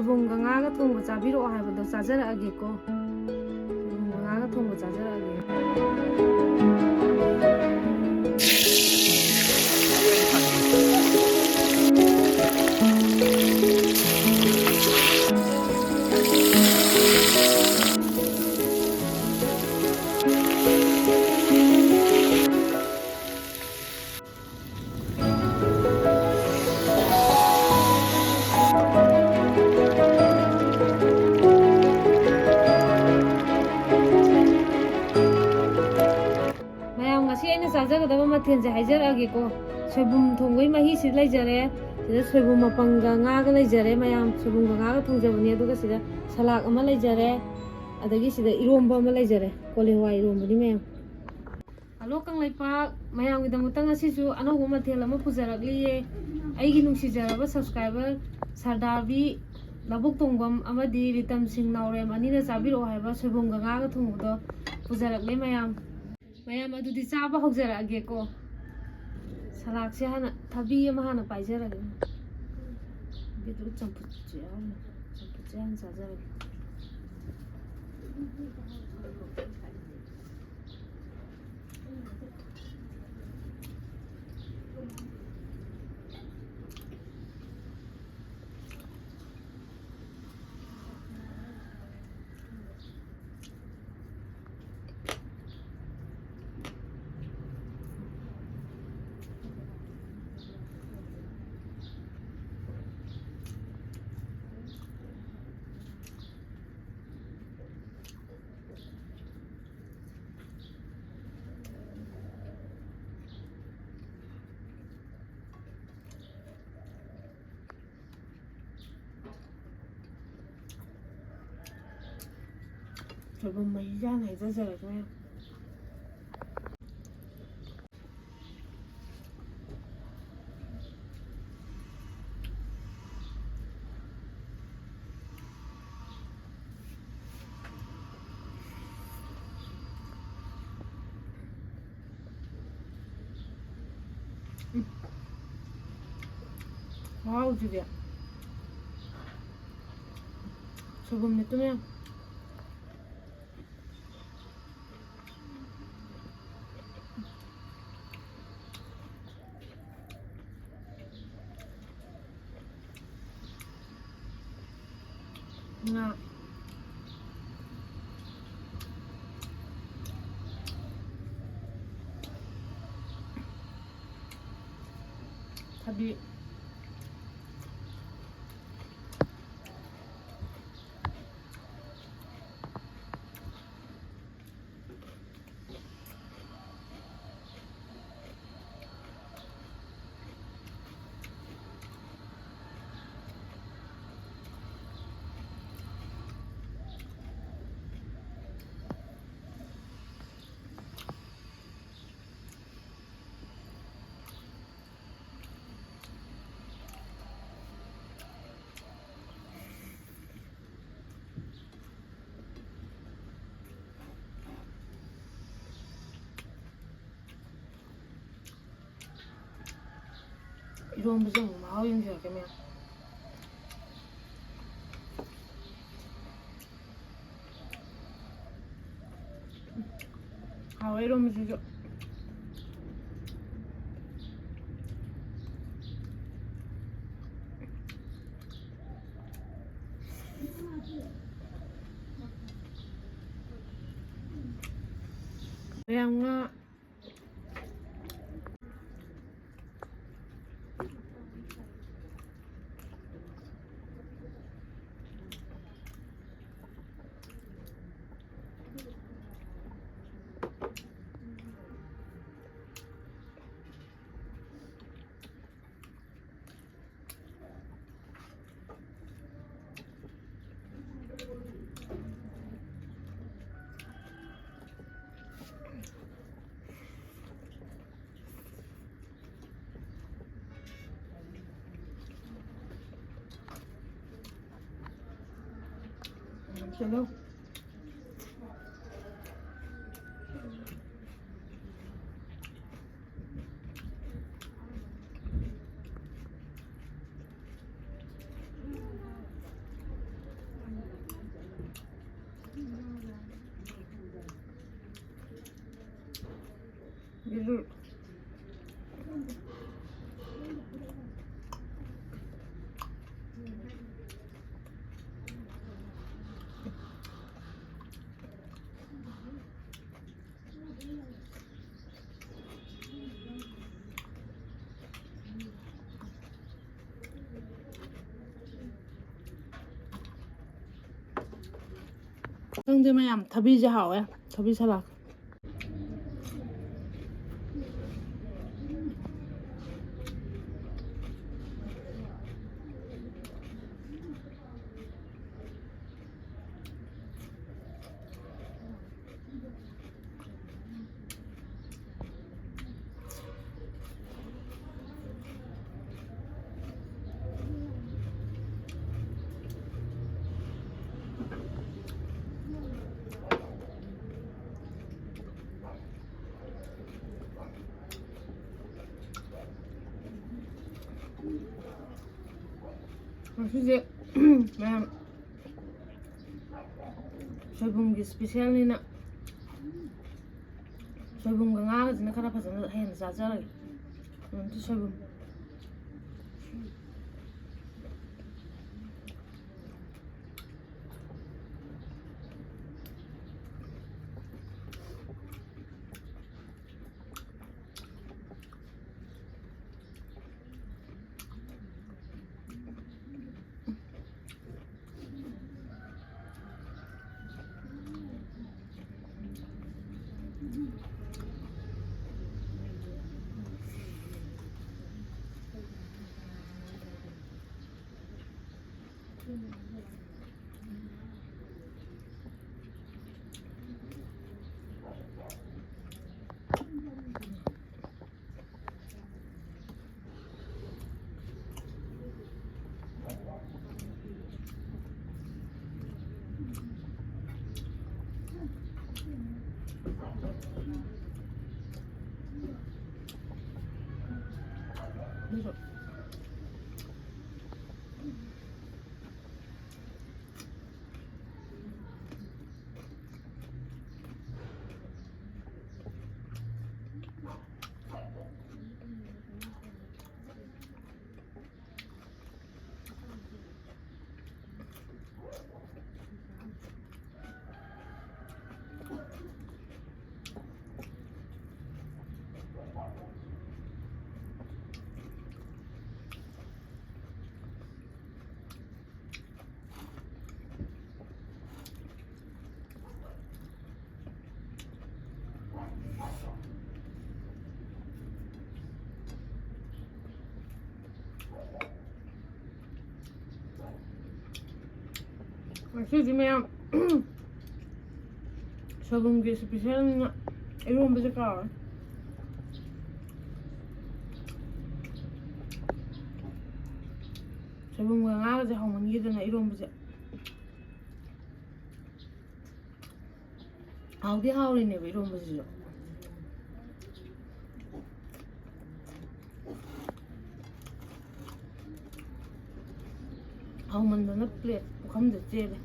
ꯁꯣꯏꯕꯨꯝꯒ ꯉꯥꯒ ꯊꯣꯡꯕ ꯆꯥꯕꯤꯔꯛꯑꯣ ꯍꯥꯏꯕꯗꯣ ꯆꯥꯖꯔꯛꯑꯒꯦꯀꯣ ꯁꯣꯏꯕꯨꯝꯒ ꯉꯥꯒ ꯊꯣꯡꯕ ꯆꯥꯖꯔꯛꯑꯒꯦ ꯆꯥꯖꯒꯗꯕ ꯃꯊꯦꯜꯁꯦ ꯍꯥꯏꯖꯔꯛꯑꯒꯦꯀꯣ ꯁꯣꯏꯕꯨꯝ ꯊꯣꯡꯕꯒꯤ ꯃꯍꯤꯁꯤ ꯂꯩꯖꯔꯦ ꯁꯤꯗ ꯁꯣꯏꯕꯨꯝ ꯃꯄꯪꯒ ꯉꯥꯒ ꯂꯩꯖꯔꯦ ꯃꯌꯥꯝ ꯁꯣꯏꯕꯨꯝꯒ ꯉꯥꯒ ꯊꯣꯡꯖꯕꯅꯤ ꯑꯗꯨꯒ ꯁꯤꯗ ꯁꯂꯥꯛ ꯑꯃ ꯂꯩꯖꯔꯦ ꯑꯗꯒꯤ ꯁꯤꯗ ꯏꯔꯣꯝꯕ ꯑꯃ ꯂꯩꯖꯔꯦ ꯀꯣꯂꯤ ꯍꯋꯥꯏ ꯏꯔꯣꯝꯕꯅꯤ ꯃꯌꯥꯝ ꯍꯜꯂꯣ ꯀꯪꯂꯩꯄꯥꯛ ꯃꯌꯥꯝꯒꯤꯗꯃꯛꯇ ꯉꯁꯤꯁꯨ ꯑꯅꯧꯕ ꯃꯊꯦꯜ ꯑꯃ ꯄꯨꯖꯔꯛꯂꯤꯌꯦ ꯑꯩꯒꯤ ꯅꯨꯡꯁꯤꯖꯔꯕ ꯁꯕꯁꯀ꯭ꯔꯥꯏꯕꯔ ꯁꯔꯗꯥꯔꯕꯤ ꯂꯧꯕꯨꯛ ꯇꯣꯡꯕꯝ ꯑꯃꯗꯤ ꯔꯤꯇꯝ ꯁꯤꯡ ꯅꯥꯎꯔꯦꯝ ꯑꯅꯤꯅ ꯆꯥꯕꯤꯔꯛꯑꯣ ꯍꯥꯏꯕ ꯁꯣꯏꯕꯨꯝꯒ ꯉꯥꯒ ꯊꯣꯡꯕꯗꯣ ꯄꯨꯖꯔꯛꯂꯦ ꯃꯌꯥꯝ ꯑꯗꯨꯗꯤ ꯆꯥꯕ ꯍꯧꯖꯔꯛꯑꯒꯦꯀꯣ ꯁꯂꯥꯛꯁꯦ ꯍꯥꯟꯅ ꯊꯕꯤ ꯑꯃ ꯍꯥꯟꯅ ꯄꯥꯏꯖꯔꯒꯦ ꯕꯤꯇ꯭ꯔꯨꯠ ꯆꯝꯐꯨꯠꯁꯦ ꯍꯥꯟꯅ ꯆꯥꯖꯔꯒꯦ ꯁꯣꯏꯕꯨꯝ ꯃꯍꯤꯁꯦ ꯍꯥꯟꯅ ꯍꯩꯖꯔꯒꯦ ꯃꯌꯥꯝ ꯃꯍꯥꯎꯁꯤꯗꯤ ꯁꯣꯏꯕꯨꯝ ꯃꯤꯠꯇꯨ ꯃꯌꯥꯝ ꯉꯥ ꯊꯕꯤ 이런 좀 마음이 들겠네요. 왜 이러면 진짜 양아 Hello. 비를 ꯈꯪꯗꯦ ꯃꯌꯥꯝ ꯊꯕꯤꯁꯦ ꯍꯥꯎꯋꯦ ꯊꯕꯤ ꯁꯂꯥꯛ ꯉꯁꯤꯁꯦ ꯃꯌꯥꯝ ꯁꯣꯏꯕꯨꯝꯒꯤ ꯏꯁꯄꯤꯁꯦꯜꯅꯤꯅ ꯁꯣꯏꯕꯨꯝꯒ ꯉꯥꯒꯁꯤꯅ ꯈꯔ ꯐꯖꯅ ꯍꯦꯟꯅ ꯆꯥꯖꯔꯒꯦ ꯁꯣꯏꯕꯨꯝ ꯉꯁꯤꯗꯤ ꯃꯌꯥꯝ ꯁꯣꯏꯕꯨꯝꯒꯤ ꯏꯁꯄꯤꯁꯦꯜꯅꯤꯅ ꯏꯔꯣꯝꯕꯁꯦ ꯀꯥꯎꯔꯦ ꯁꯣꯏꯕꯨꯝꯒ ꯉꯥꯒꯁꯦ ꯍꯥꯎꯃꯟꯈꯤꯗꯅ ꯏꯔꯣꯝꯕꯁꯦ ꯍꯥꯎꯗꯤ ꯍꯥꯎꯔꯤꯅꯦꯕ ꯏꯔꯣꯝꯕꯁꯤꯁꯨ ꯍꯥꯎꯃꯟꯗꯅ ꯄ꯭ꯂꯦꯠ ꯄꯨꯈꯝꯗ ꯆꯦꯜꯂꯦ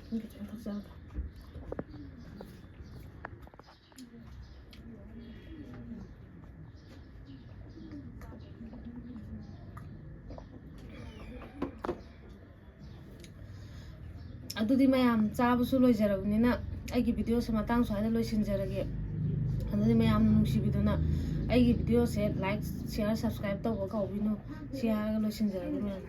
ꯈꯤꯇꯪ ꯊꯛꯆꯔꯒꯦ. ꯑꯗꯨꯗꯤ ꯃꯌꯥꯝ ꯆꯥꯕꯁꯨ ꯂꯣꯏꯖꯔꯕꯅꯤꯅ ꯑꯩꯒꯤ ꯚꯤꯗꯤꯑꯣꯁꯦ ꯃꯇꯥꯡ ꯁ꯭ꯋꯥꯏꯗ ꯂꯣꯏꯁꯤꯟꯖꯔꯒꯦ. ꯑꯗꯨꯗꯤ ꯃꯌꯥꯝꯅ ꯅꯨꯡꯁꯤꯕꯤꯗꯨꯅ ꯑꯩꯒꯤ ꯚꯤꯗꯤꯑꯣꯁꯦ ꯂꯥꯏꯛ ꯁꯤꯌꯥꯔ ꯁꯕꯁꯀ꯭ꯔꯥꯏꯕ ꯇꯧꯕ ꯀꯥꯎꯕꯤꯅꯨ. ꯁꯤ ꯍꯥꯏꯔꯒ ꯂꯣꯏꯁꯤꯟꯖꯔꯒꯦ ꯃꯌꯥꯝ.